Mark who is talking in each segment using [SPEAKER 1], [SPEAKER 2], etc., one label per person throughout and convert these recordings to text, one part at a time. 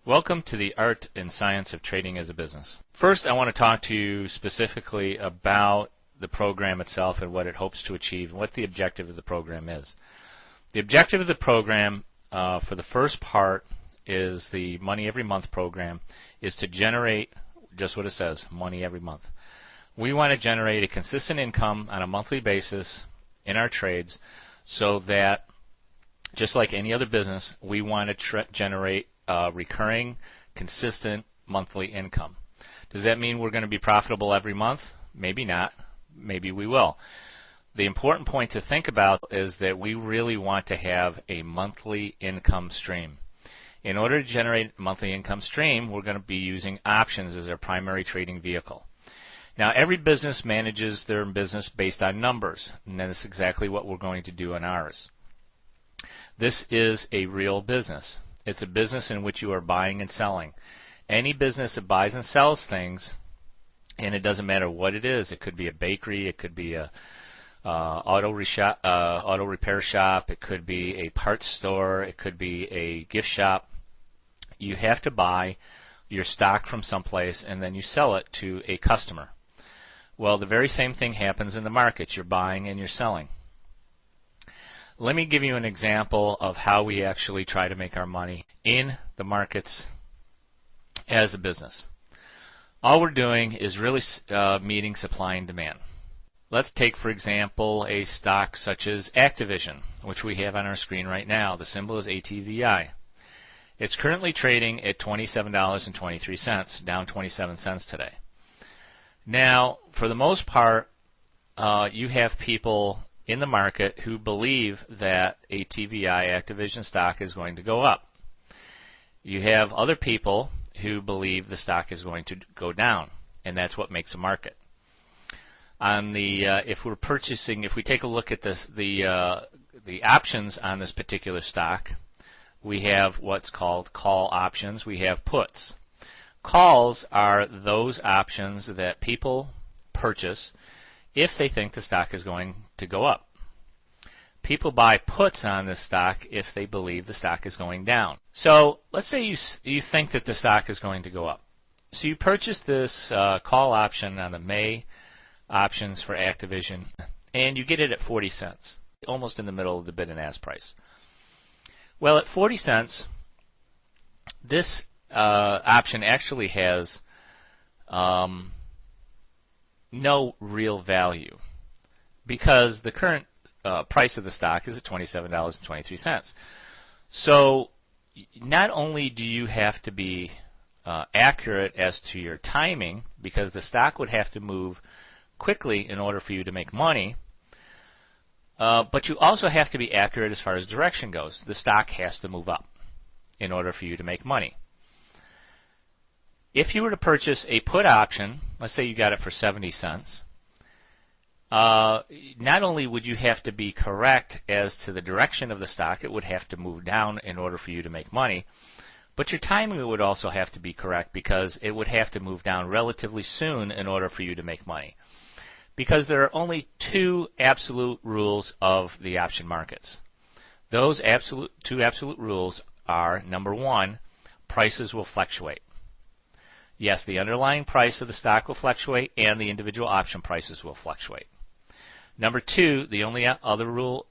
[SPEAKER 1] Welcome to the art and science of trading as a business. First, I want to talk to you specifically about the program itself and what it hopes to achieve and what the objective of the program is. The objective of the program for the first part is the Money Every Month program is to generate just what it says, money every month. We want to generate a consistent income on a monthly basis in our trades so that just like any other business, we want to generate recurring, consistent monthly income. Does that mean we're going to be profitable every month? Maybe not. Maybe we will. The important point to think about is that we really want to have a monthly income stream. In order to generate a monthly income stream, we're going to be using options as our primary trading vehicle. Now, every business manages their business based on numbers, and that is exactly what we're going to do in ours. This is a real business. It's a business in which you are buying and selling. Any business that buys and sells things, and it doesn't matter what it is. It could be a bakery, it could be a auto repair shop, it could be a parts store, it could be a gift shop. You have to buy your stock from someplace and then you sell it to a customer. Well, the very same thing happens in the markets. You're buying and you're selling. Let me give you an example of how we actually try to make our money in the markets as a business. All we're doing is really meeting supply and demand. Let's take, for example, a stock such as Activision, which we have on our screen right now. The symbol is ATVI. It's currently trading at $27.23, down 27 cents today. Now, for the most part, you have people in the market who believe that ATVI, Activision stock, is going to go up. You have other people who believe the stock is going to go down, and that's what makes a market. On the if we take a look at this, the options on this particular stock, we have what's called call options. We have puts. Calls are those options that people purchase if they think the stock is going to go up. People buy puts on this stock if they believe the stock is going down. So let's say you think that the stock is going to go up. So you purchase this call option on the May options for Activision, and you get it at 40 cents, almost in the middle of the bid and ask price. Well, at 40 cents, this option actually has no real value because the current price of the stock is at $27.23. So not only do you have to be accurate as to your timing, because the stock would have to move quickly in order for you to make money, but you also have to be accurate as far as direction goes. The stock has to move up in order for you to make money. If you were to purchase a put option, let's say you got it for 70 cents, not only would you have to be correct as to the direction of the stock, it would have to move down in order for you to make money, but your timing would also have to be correct because it would have to move down relatively soon in order for you to make money. Because there are only two absolute rules of the option markets. Those two absolute rules are, number one, prices will fluctuate. Yes, the underlying price of the stock will fluctuate and the individual option prices will fluctuate. Number two, the only other rule,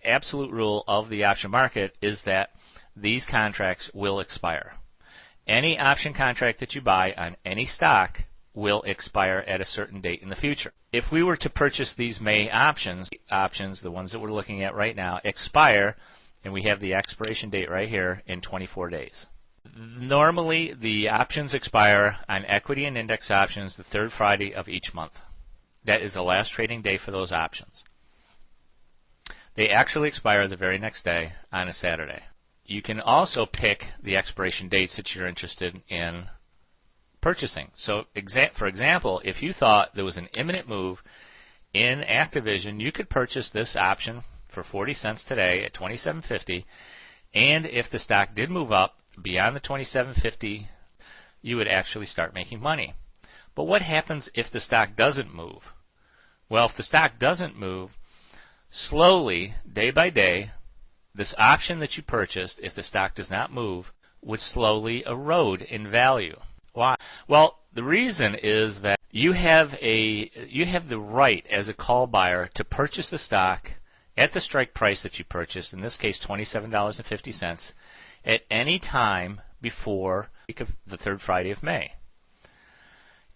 [SPEAKER 1] absolute rule of the option market is that these contracts will expire. Any option contract that you buy on any stock will expire at a certain date in the future. If we were to purchase these May options, the ones that we're looking at right now, expire, and we have the expiration date right here, in 24 days. Normally, the options expire on equity and index options the third Friday of each month. That is the last trading day for those options. They actually expire the very next day on a Saturday. You can also pick the expiration dates that you're interested in purchasing. So, for example, if you thought there was an imminent move in Activision, you could purchase this option for 40 cents today at $27.50, and if the stock did move up beyond the $27.50, you would actually start making money. But what happens if the stock doesn't move? Well, if the stock doesn't move, slowly, day by day, this option that you purchased, if the stock does not move, would slowly erode in value. Why? Well, the reason is that you have the right as a call buyer to purchase the stock at the strike price that you purchased, in this case $27.50, at any time before the third Friday of May.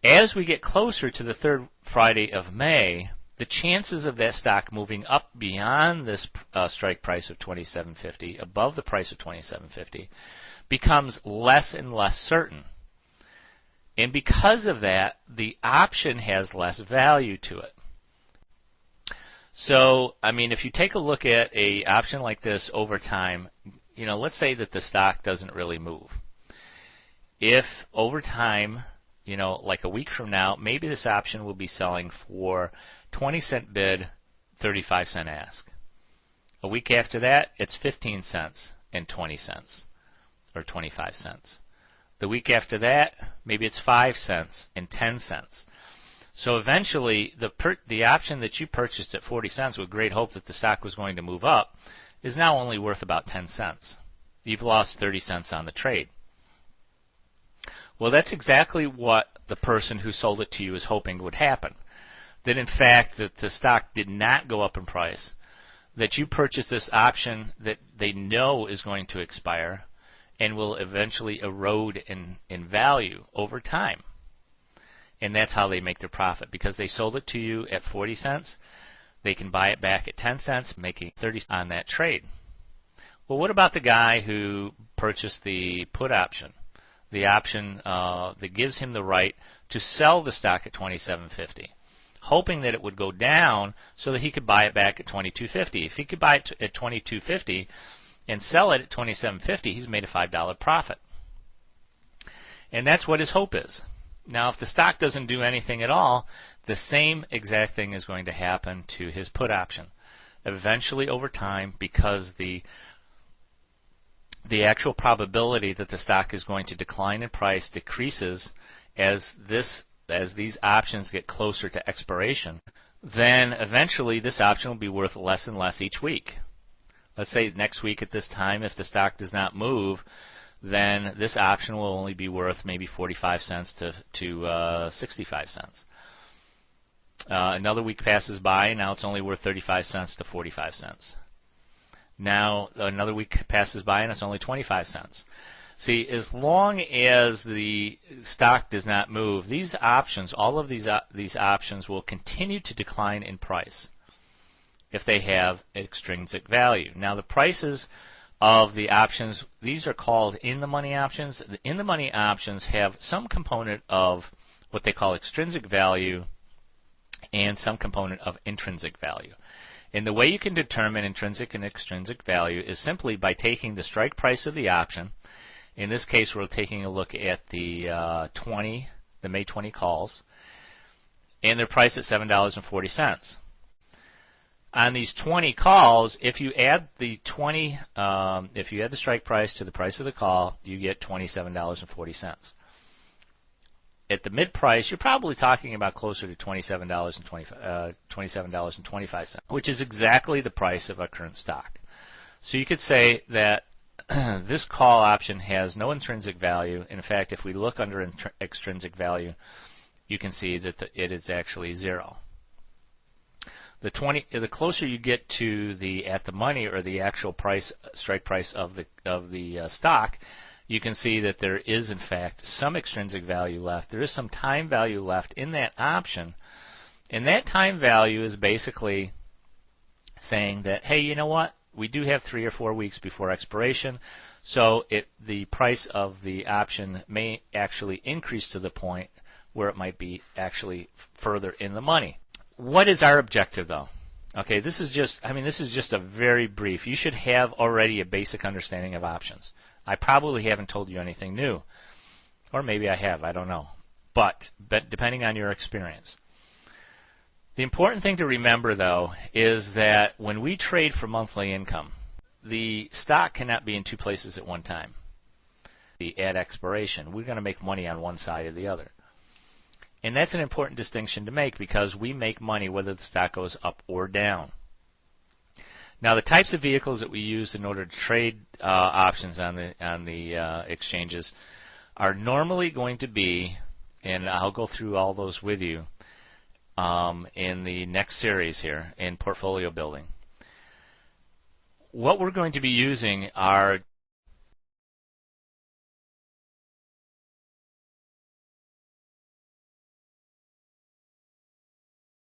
[SPEAKER 1] As we get closer to the third Friday of May, the chances of that stock moving up beyond this strike price of $27.50, above the price of $27.50, becomes less and less certain. And because of that, the option has less value to it. So, I mean, if you take a look at an option like this over time, let's say that the stock doesn't really move. If over time, like a week from now, maybe this option will be selling for 20-cent bid, 35-cent ask. A week after that, it's 15 cents and 20 cents, or 25 cents. The week after that, maybe it's 5 cents and 10 cents. So eventually, the option that you purchased at 40 cents with great hope that the stock was going to move up is now only worth about 10 cents. You've lost 30 cents on the trade. Well, that's exactly what the person who sold it to you is hoping would happen. That in fact that the stock did not go up in price, that you purchased this option that they know is going to expire and will eventually erode in value over time. And that's how they make their profit. Because they sold it to you at 40 cents, they can buy it back at 10 cents, making 30 on that trade. Well, what about the guy who purchased the put option? The option that gives him the right to sell the stock at $27.50, hoping that it would go down so that he could buy it back at $22.50. If he could buy it at $22.50 and sell it at $27.50, he's made a $5 profit. And that's what his hope is. Now, if the stock doesn't do anything at all, the same exact thing is going to happen to his put option. Eventually, over time, because the actual probability that the stock is going to decline in price decreases as these options get closer to expiration, then eventually this option will be worth less and less each week. Let's say next week at this time, if the stock does not move, then this option will only be worth maybe 45 cents to 65 cents. Another week passes by, and now it's only worth 35 cents to 45 cents. Now another week passes by, and it's only 25 cents. See, as long as the stock does not move, these options, all of these options will continue to decline in price if they have extrinsic value. Now the prices of the options, these are called in-the-money options. The in-the-money options have some component of what they call extrinsic value and some component of intrinsic value. And the way you can determine intrinsic and extrinsic value is simply by taking the strike price of the option. In this case, we're taking a look at the May 20 calls, and their price at $7.40. On these 20 calls, if you add the strike price to the price of the call, you get $27.40. At the mid price, you're probably talking about closer to $27.25, which is exactly the price of our current stock. So you could say that this call option has no intrinsic value. In fact, if we look under extrinsic value, you can see that it is actually zero. The closer you get to the at the money or the actual price, strike price of the stock, you can see that there is in fact some extrinsic value left. There is some time value left in that option, and that time value is basically saying that, hey, you know what? We do have 3 or 4 weeks before expiration, so the price of the option may actually increase to the point where it might be actually further in the money. What is our objective, though? Okay, this is just a very brief. You should have already a basic understanding of options. I probably haven't told you anything new, or maybe I have, I don't know. But depending on your experience. The important thing to remember, though, is that when we trade for monthly income, the stock cannot be in two places at one time. At expiration, we're going to make money on one side or the other. And that's an important distinction to make because we make money whether the stock goes up or down. Now, the types of vehicles that we use in order to trade options on the exchanges are normally going to be, and I'll go through all those with you in the next series here in portfolio building. What we're going to be using are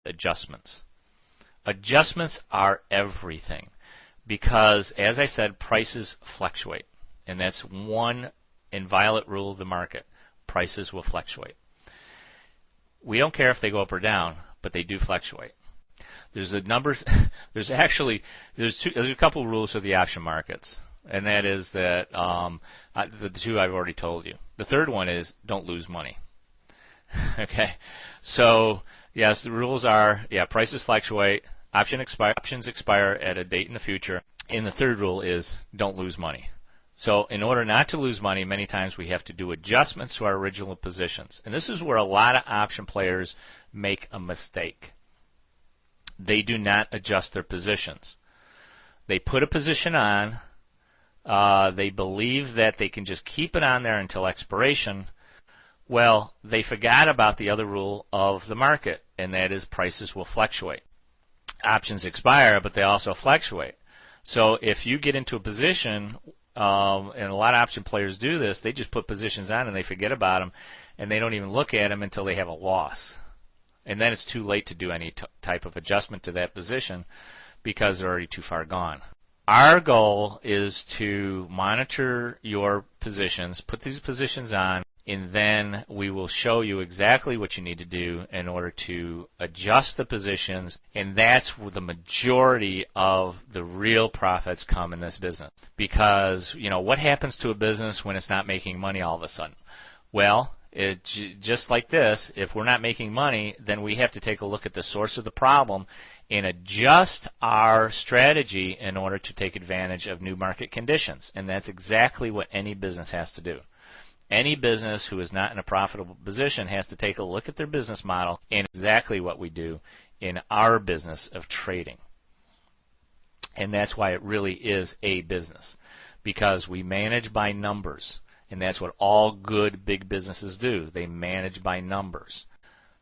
[SPEAKER 1] adjustments. Adjustments are everything because, as I said, prices fluctuate, and that's one inviolate rule of the market. Prices will fluctuate. We don't care if they go up or down, but they do fluctuate. There's a couple rules of the option markets, and that is that the two I've already told you. The third one is don't lose money. Okay, so yes, the rules are prices fluctuate, options expire at a date in the future, and the third rule is don't lose money. So in order not to lose money, many times we have to do adjustments to our original positions, and this is where a lot of option players make a mistake. They do not adjust their positions. They put a position on, they believe that they can just keep it on there until expiration. Well, they forgot about the other rule of the market, and that is prices will fluctuate. Options expire, but they also fluctuate. So if you get into a position, and a lot of option players do this, they just put positions on and they forget about them, and they don't even look at them until they have a loss. And then it's too late to do any type of adjustment to that position because they're already too far gone. Our goal is to monitor your positions, put these positions on, and then we will show you exactly what you need to do in order to adjust the positions, and that's where the majority of the real profits come in this business. Because, what happens to a business when it's not making money all of a sudden? Well, just like this, if we're not making money, then we have to take a look at the source of the problem and adjust our strategy in order to take advantage of new market conditions. And that's exactly what any business has to do. Any business who is not in a profitable position has to take a look at their business model, and exactly what we do in our business of trading. And that's why it really is a business, because we manage by numbers, and that's what all good big businesses do. They manage by numbers.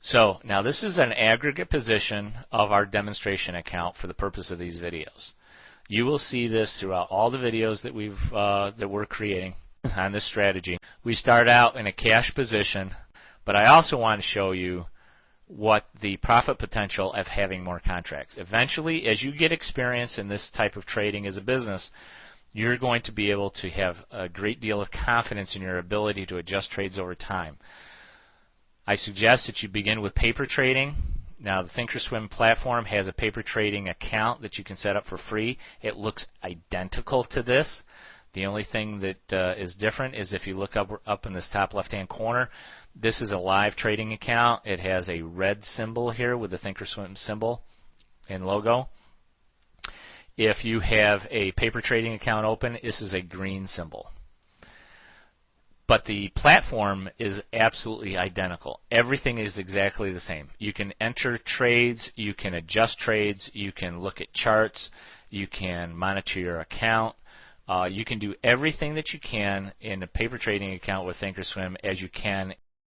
[SPEAKER 1] So now this is an aggregate position of our demonstration account for the purpose of these videos. You will see this throughout all the videos that we're creating on this strategy. We start out in a cash position, but I also want to show you what the profit potential of having more contracts. Eventually, as you get experience in this type of trading as a business, you're going to be able to have a great deal of confidence in your ability to adjust trades over time. I suggest that you begin with paper trading. Now, the Thinkorswim platform has a paper trading account that you can set up for free. It looks identical to this. The only thing that is different is if you look up in this top left-hand corner, this is a live trading account. It has a red symbol here with the Thinkorswim symbol and logo. If you have a paper trading account open, this is a green symbol. But the platform is absolutely identical. Everything is exactly the same. You can enter trades, you can adjust trades, you can look at charts, you can monitor your account. You can do everything that you can in a paper trading account with Thinkorswim as you can